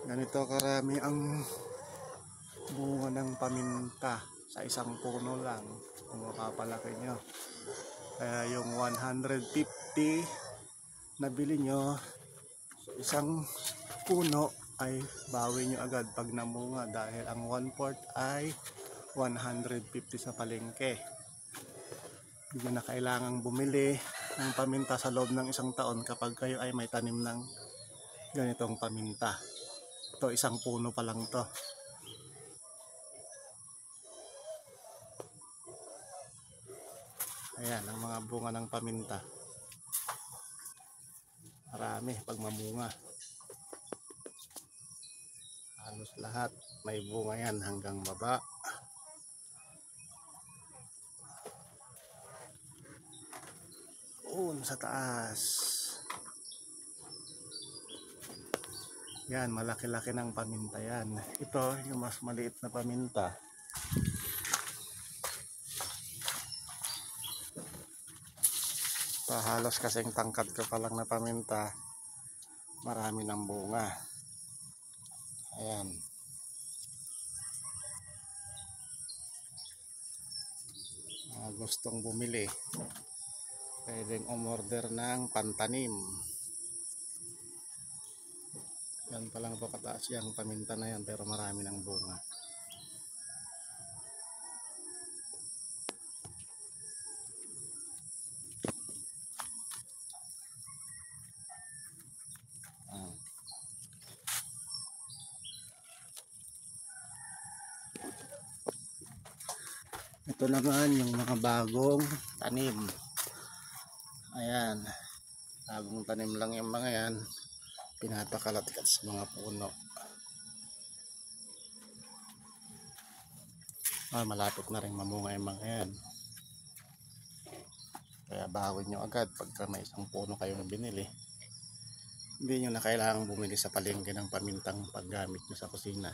Ganito karami ang bunga ng paminta sa isang puno lang kung mapapalaki nyo. Kaya yung 150 na bili nyo sa isang puno ay bawi nyo agad pag namunga, dahil ang 1/4 ay 150 sa palengke. Hindi nyo na kailangang bumili ng paminta sa loob ng isang taon kapag kayo ay may tanim ng ganitong paminta. Ito, isang puno pa lang to. Ayan ang mga bunga ng paminta. Marami pag mamunga. Halos lahat may bunga yan hanggang baba. Sa taas. Yan, malaki-laki ng paminta yan. Ito yung mas maliit na paminta. Halos kasing tangkad ko pa lang na paminta, marami ng bunga. Ayan. Gustong bumili, pwedeng umorder ng pantanim. Yan pa lang po kataas yung paminta na yan, pero marami ng bunga. Ito naman yung mga bagong tanim. Ayan, bagong tanim lang yung mga yan, pinapakalat-kat sa mga puno. Malapit na rin mamunga yung mga yan, kaya bawin nyo agad pagka may isang puno kayong binili. Hindi nyo na kailangang bumili sa palengke ng pamintang paggamit nyo sa kusina.